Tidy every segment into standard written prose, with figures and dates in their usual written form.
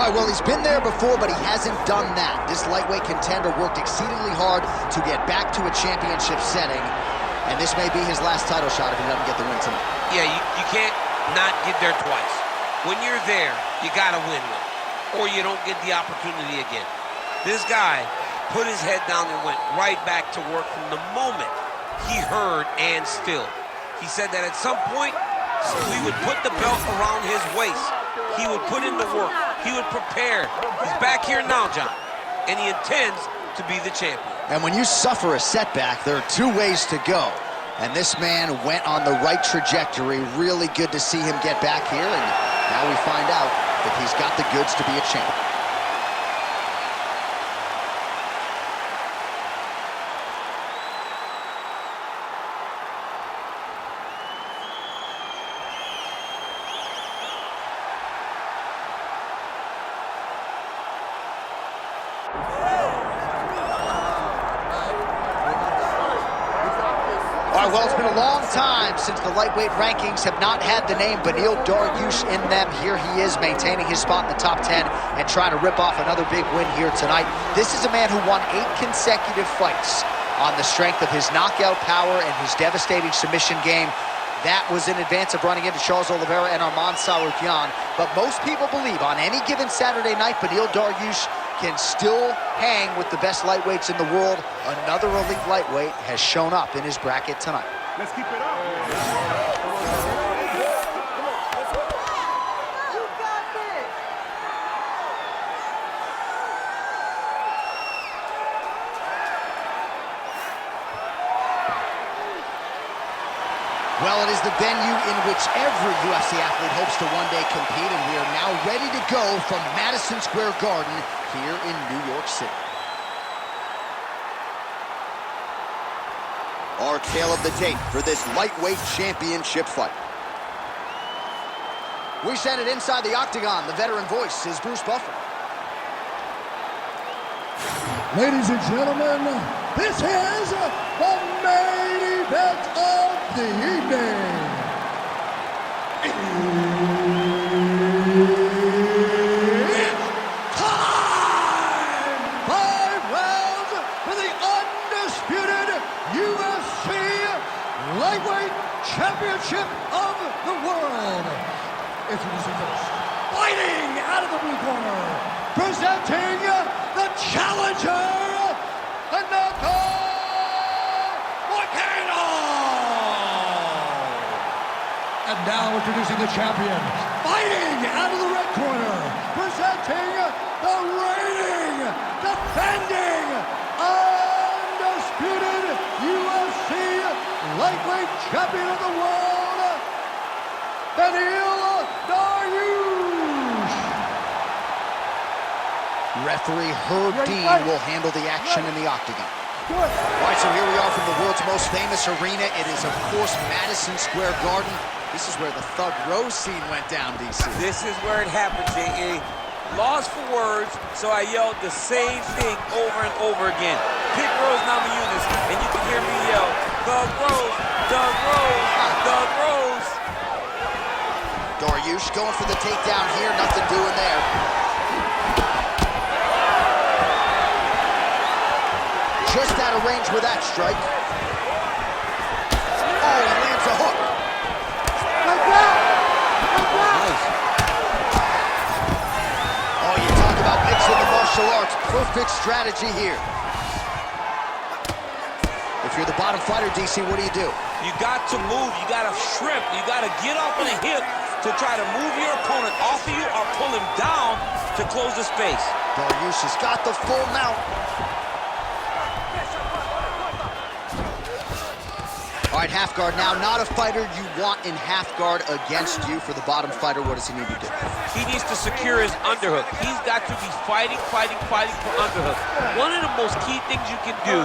right, well, he's been there before, but he hasn't done that. This lightweight contender worked exceedingly hard to get back to a championship setting, and this may be his last title shot if he doesn't get the win tonight. Yeah, you can't not get there twice. When you're there, you gotta win one, or you don't get the opportunity again. This guy put his head down and went right back to work from the moment he heard and still. He said that at some point, we would put the belt around his waist. He would put in the work. He would prepare. He's back here now, John, and he intends to be the champion. And when you suffer a setback, there are two ways to go. And this man went on the right trajectory. Really good to see him get back here, and now we find out if he's got the goods to be a champion. All right, well, it's been a long time since the lightweight rankings have not had the name Beneil Dariush in them. Here he is maintaining his spot in the top 10 and trying to rip off another big win here tonight. This is a man who won 8 consecutive fights on the strength of his knockout power and his devastating submission game. That was in advance of running into Charles Oliveira and Arman Tsarukyan. But most people believe on any given Saturday night, Beneil Dariush can still hang with the best lightweights in the world. Another elite lightweight has shown up in his bracket tonight. Let's keep it up. Well, it is the venue in which every UFC athlete hopes to one day compete, and we are now ready to go from Madison Square Garden here in New York City. Our tale of the tape for this lightweight championship fight. We send it inside the octagon. The veteran voice is Bruce Buffer. Ladies and gentlemen, this is the main event of the evening. It's time! 5 rounds for the undisputed UFC Lightweight Championship of the World. Introducing first, fighting out of the blue corner, presenting the challenger, Renato Moicano! And now introducing the champion, fighting out of the red corner, presenting the reigning, defending, undisputed UFC lightweight champion of the world, Beneil Dariush. Referee Herb Dean will handle the action in the octagon. All right, so here we are from the world's most famous arena. It is, of course, Madison Square Garden. This is where the Thug Rose scene went down, DC. This is where it happened, J.A. Lost for words, so I yelled the same thing over and over again. Pick Rose Namajunas, and you can hear me yell, Thug Rose, Thug Rose, Thug Rose. Dariush going for the takedown here, nothing doing there. Just out of range with that strike. Oh, he lands a hook. Nice. Oh, you talk about mixing the martial arts. Perfect strategy here. If you're the bottom fighter, DC, what do? You got to move, you got to shrimp, you got to get off on a hip to try to move your opponent off of you or pull him down to close the space. Dariush has got the full mount. All right, half guard now. Not a fighter you want in half guard against you. For the bottom fighter, what does he need to do? He needs to secure his underhook. He's got to be fighting for underhook. One of the most key things you can do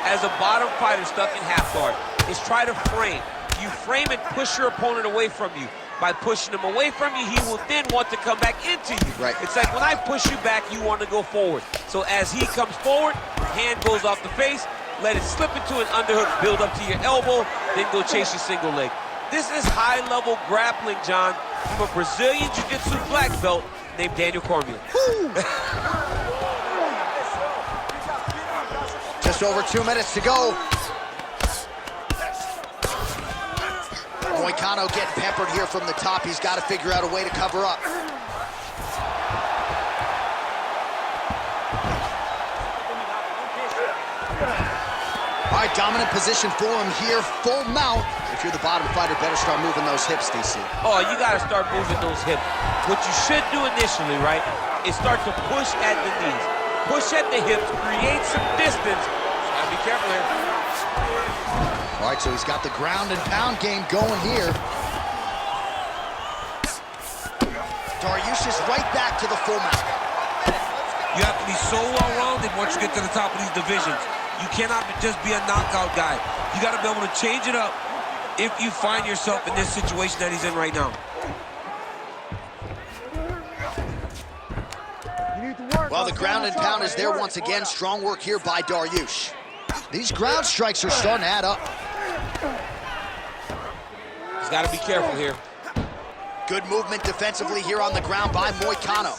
as a bottom fighter stuck in half guard is try to frame. You frame and push your opponent away from you. By pushing him away from you, he will then want to come back into you. Right. It's like when I push you back, you want to go forward. So as he comes forward, hand goes off the face, let it slip into an underhook, build up to your elbow, then go chase your single leg. This is high-level grappling, John, from a Brazilian Jiu-Jitsu black belt named Daniel Cormier. Just over 2 minutes to go. Moicano getting peppered here from the top. He's got to figure out a way to cover up. All right, dominant position for him here, full mount. If you're the bottom fighter, better start moving those hips, DC. Oh, you got to start moving those hips. What you should do initially, right, is start to push at the knees. Push at the hips, create some distance. Just gotta be careful here. All right, so he's got the ground and pound game going here. Dariush is right back to the full mount. You have to be so well-rounded once you get to the top of these divisions. You cannot just be a knockout guy. You got to be able to change it up if you find yourself in this situation that he's in right now. Well, the ground and pound is there once again. Strong work here by Dariush. These ground strikes are starting to add up. He's got to be careful here. Good movement defensively here on the ground by Moicano.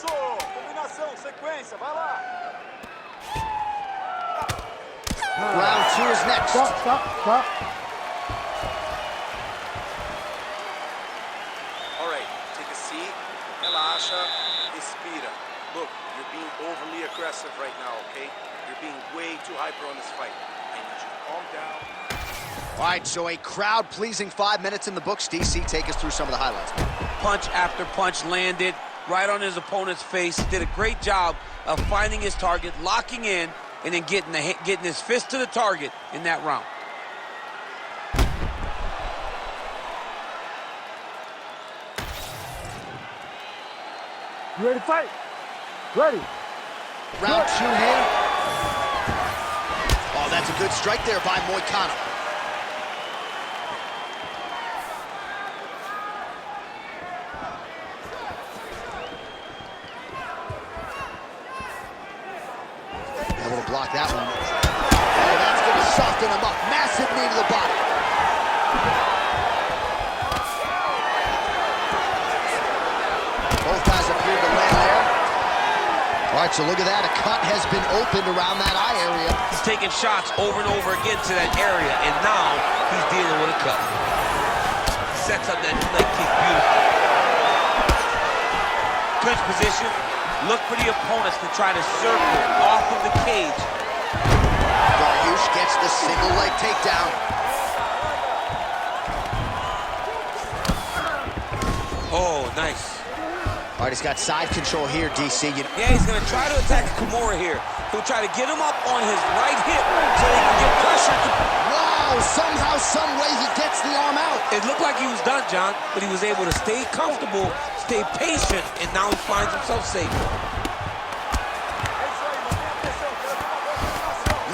Round 2 is next. Stop. All right, take a seat. Relaxa, respira. Look, you're being overly aggressive right now, okay? You're being way too hyper on this fight. I need you to calm down. All right, so a crowd-pleasing 5 minutes in the books. DC, take us through some of the highlights. Punch after punch landed right on his opponent's face. Did a great job of finding his target, locking in, and then getting his fist to the target in that round. You ready to fight? Ready. Round 2 here. Oh, that's a good strike there by Moicano. Able to block that one. Oh, that's going to soften him up. Massive knee to the body. Both guys appear to land there. All right, so look at that. A cut has been opened around that eye area. He's taking shots over and over again to that area, and now he's dealing with a cut. Sets up that leg kick beautifully. Clinch position. Look for the opponents to try to circle off of the cage. Dariush gets the single leg takedown. Oh, nice. All right, he's got side control here, DC. Yeah, he's going to try to attack Kimura here. He'll try to get him up on his right hip so he can get pressure. Wow, somehow, some way he gets the arm out. It looked like he was done, John, but he was able to stay comfortable, stay patient, and now he finds himself safe.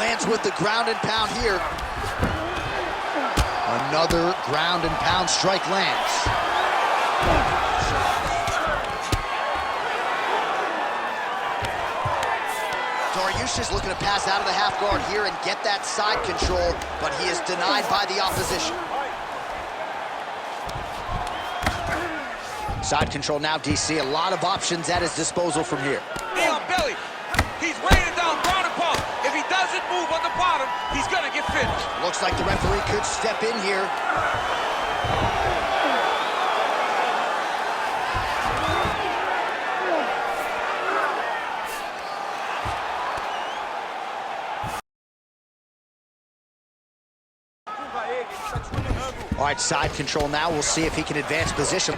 Lands with the ground and pound here. Another ground and pound strike lands. Dariush is looking to pass out of the half guard here and get that side control, but he is denied by the opposition. Side control now, DC. A lot of options at his disposal from here. Hey, on belly. He's raining down ground and pound. If he doesn't move on the bottom, he's going to get finished. Looks like the referee could step in here. All right, side control now. We'll see if he can advance position.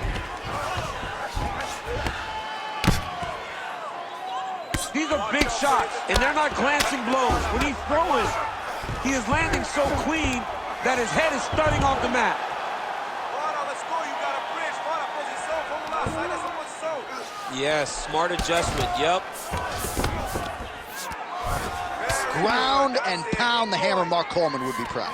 These are big shots, and they're not glancing blows. When he's throwing, he is landing so clean that his head is starting off the mat. Yes, smart adjustment, yep. Ground and pound the hammer. Mark Coleman would be proud.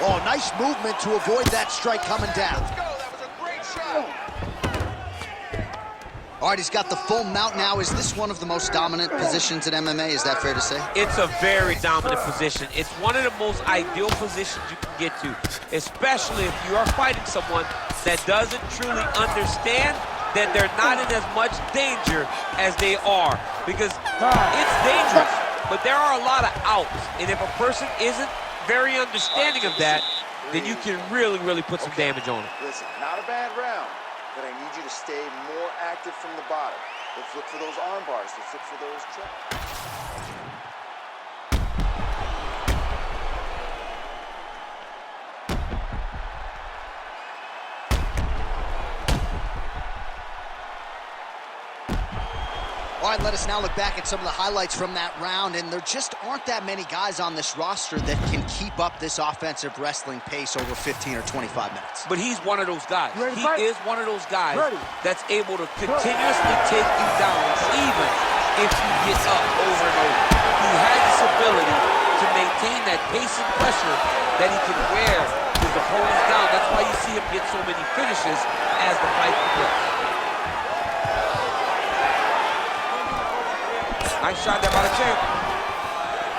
Oh, nice movement to avoid that strike coming down. That was a great shot. All right, he's got the full mount now. Is this one of the most dominant positions in MMA? Is that fair to say? It's a very dominant position. It's one of the most ideal positions you can get to, especially if you are fighting someone that doesn't truly understand that they're not in as much danger as they are. Because it's dangerous, but there are a lot of outs. And if a person isn't very understanding of that, then you can really, really put some damage on it. Listen, not a bad round, but I need you to stay more active from the bottom. Let's look for those arm bars. Let's look for those chops. All right, let us now look back at some of the highlights from that round, and there just aren't that many guys on this roster that can keep up this offensive wrestling pace over 15 or 25 minutes. But he's one of those guys. Ready, He fight? is one of those guys Ready. that's able to continuously take you down, even if you get up over and over. He has this ability to maintain that pace and pressure that he can wear his opponents down. That's why you see him get so many finishes as the fight progresses. Nice shot there by the champ.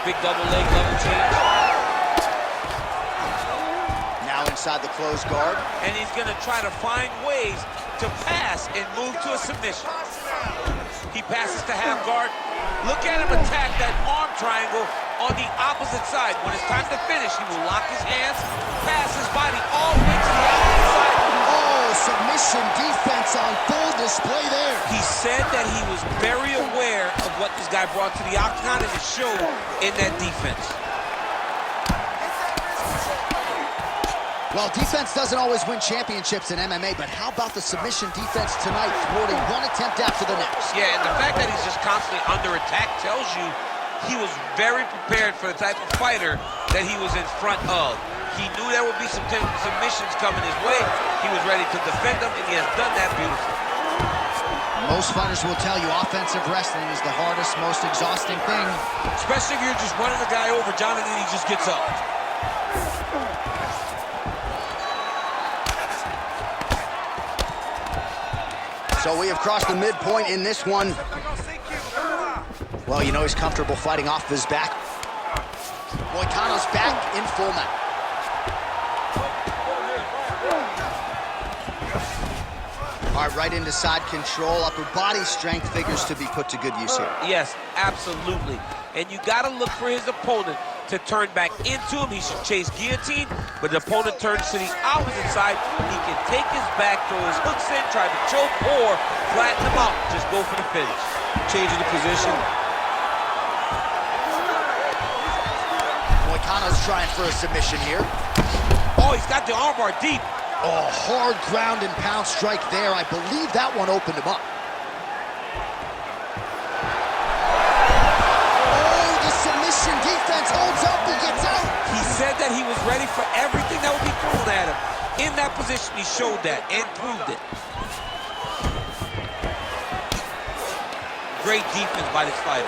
Big double leg level change. Now inside the closed guard. And he's gonna try to find ways to pass and move to a submission. He passes to half guard. Look at him attack that arm triangle on the opposite side. When it's time to finish, he will lock his hands, pass his body all the way to the opposite side. Oh, submission defense on full display there. He said that he was very aware of what this guy brought to the octagon, and it showed in that defense. Well, defense doesn't always win championships in MMA, but how about the submission defense tonight, thwarting one attempt after the next? Yeah, and the fact that he's just constantly under attack tells you he was very prepared for the type of fighter that he was in front of. He knew there would be some submissions coming his way. He was ready to defend them, and he has done that beautifully. Most fighters will tell you offensive wrestling is the hardest, most exhausting thing. Especially if you're just running the guy over, John, and then he just gets up. So we have crossed the midpoint in this one. Well, you know he's comfortable fighting off his back. Moicano's back in full mount. All right, right into side control. Upper body strength figures to be put to good use here. Yes, absolutely. And you got to look for his opponent to turn back into him. He should chase guillotine, but the opponent turns to the opposite side. He can take his back, throw his hooks in, try to choke, or flatten him out. Just go for the finish. Changing the position. Moicano's trying for a submission here. Oh, he's got the armbar deep. Oh, hard ground and pound strike there. I believe that one opened him up. Oh, the submission defense holds up. He gets out. He said that he was ready for everything that would be thrown at him. In that position, he showed that and proved it. Great defense by this fighter.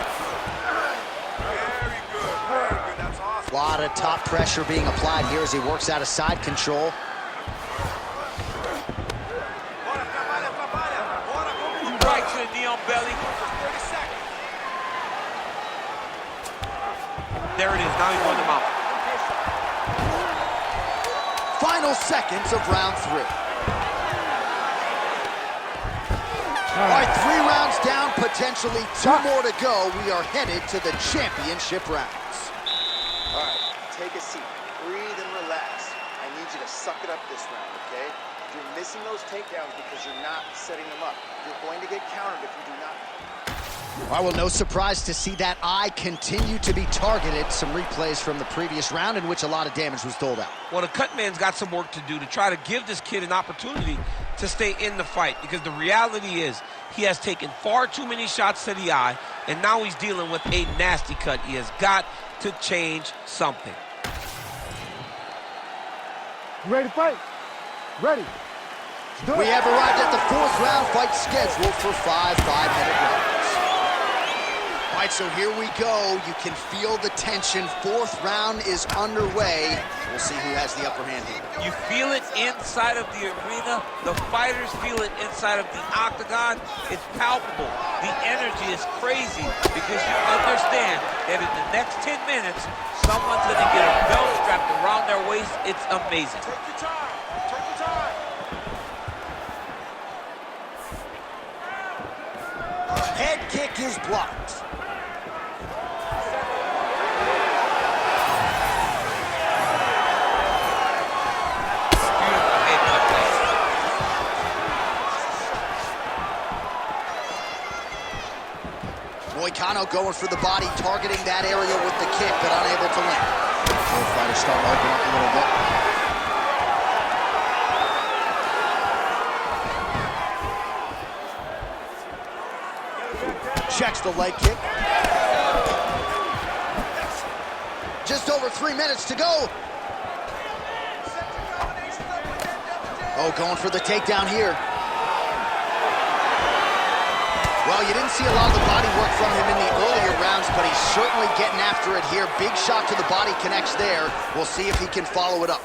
Very good, very good. That's awesome. A lot of top pressure being applied here as he works out of side control. Right to the knee on belly. 30 seconds. There it is. Now he's on the mount. Final seconds of round 3. All right, 3 rounds down, potentially 2 more to go. We are headed to the championship rounds. All right, take a seat. Breathe and relax. I need you to suck it up this round, okay? You're missing those takedowns because you're not setting them up. You're going to get countered if you do not. All right, well, no surprise to see that eye continue to be targeted. Some replays from the previous round in which a lot of damage was doled out. Well, the cut man's got some work to do to try to give this kid an opportunity to stay in the fight, because the reality is he has taken far too many shots to the eye, and now he's dealing with a nasty cut. He has got to change something. You ready to fight? Ready. We have arrived at the 4th round fight scheduled for 5 5-minute rounds. All All right, so here we go. You can feel the tension. Fourth round is underway. We'll see who has the upper hand here. You feel it inside of the arena. The fighters feel it inside of the octagon. It's palpable. The energy is crazy because you understand that in the next 10 minutes, someone's going to get a belt strapped around their waist. It's amazing. Take your time. Take your time. Head kick is blocked. Moicano going for the body, targeting that area with the kick, but unable to land. Both fighters starting to open up a little bit. Checks the leg kick. Just over 3 minutes to go. Oh, going for the takedown here. Well, you didn't see a lot of the body work from him in the earlier rounds, but he's certainly getting after it here. Big shot to the body connects there. We'll see if he can follow it up.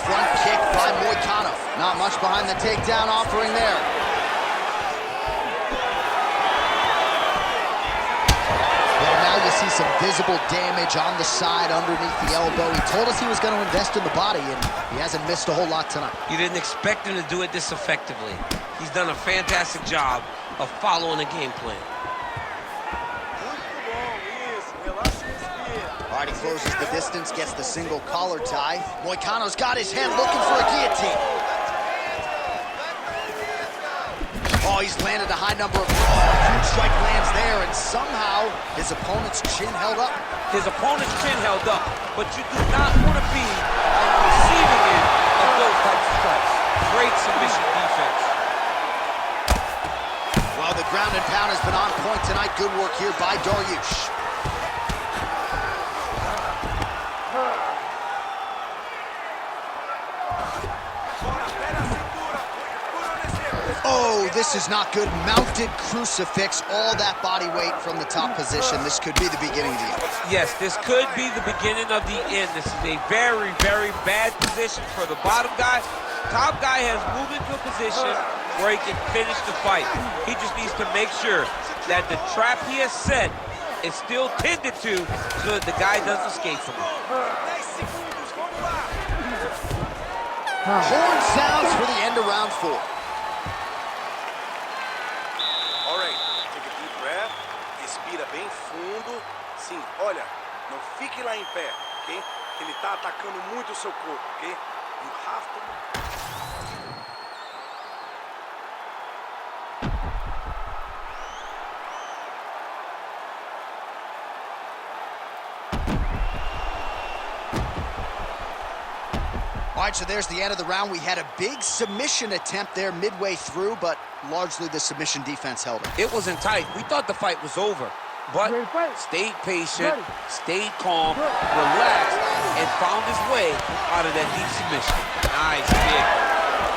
Front kick by Moicano. Not much behind the takedown offering there. Well, now you see some visible damage on the side underneath the elbow. He told us he was going to invest in the body, and he hasn't missed a whole lot tonight. You didn't expect him to do it this effectively. He's done a fantastic job of following the game plan. All right, he closes the distance, gets the single collar tie. Moicano's got his head looking for a guillotine. Oh, he's landed a high number of... huge strike lands there, and somehow his opponent's chin held up. His opponent's chin held up, but you do not want to be on the receiving end of those types of strikes. Great submission defense. Well, the ground and pound has been on point tonight. Good work here by Dariush. Oh, this is not good. Mounted crucifix, all that body weight from the top position. This could be the beginning of the end. Yes, this could be the beginning of the end. This is a very, very bad position for the bottom guy. Top guy has moved into a position where he can finish the fight. He just needs to make sure that the trap he has set is still tended to so that the guy doesn't escape from it. Horn sounds for the end of round 4. All right, take a deep breath. Respira bem fundo. Sim, olha, não fique lá em pé, ok? Ele tá atacando muito o seu corpo, ok? You have to... All right, so there's the end of the round. We had a big submission attempt there midway through, but largely the submission defense held it. It wasn't tight. We thought the fight was over, but stayed patient, stayed calm, relaxed, and found his way out of that deep submission. Nice kick.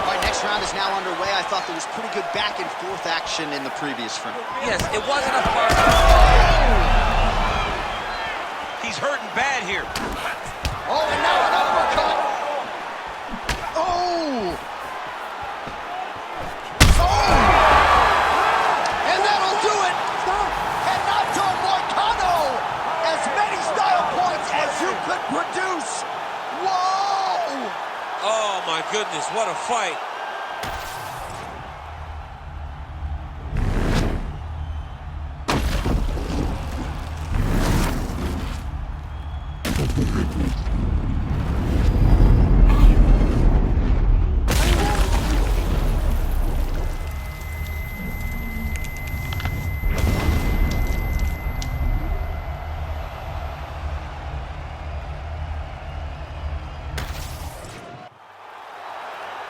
All right, next round is now underway. I thought there was pretty good back and forth action in the previous round. Yes, it wasn't a far. He's hurting bad here. Oh, and now an uppercut. Oh! Oh! And that'll do it! Renato Moicano! As many style points as you could produce! Whoa! Oh, my goodness, what a fight.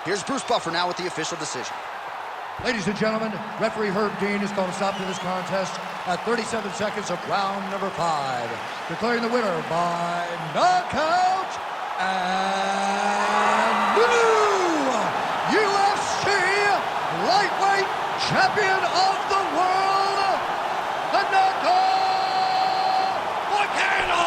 Here's Bruce Buffer now with the official decision. Ladies and gentlemen, referee Herb Dean has called a stop to this contest at 37 seconds of round number 5. Declaring the winner by knockout and the new UFC lightweight champion of the world, Renato Moicano!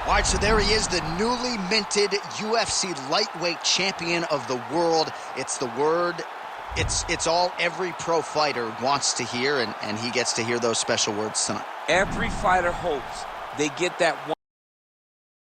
All right, so there he is, the newly minted UFC lightweight champion of the world. It's the word, it's all every pro fighter wants to hear, and he gets to hear those special words tonight. Every fighter hopes they get that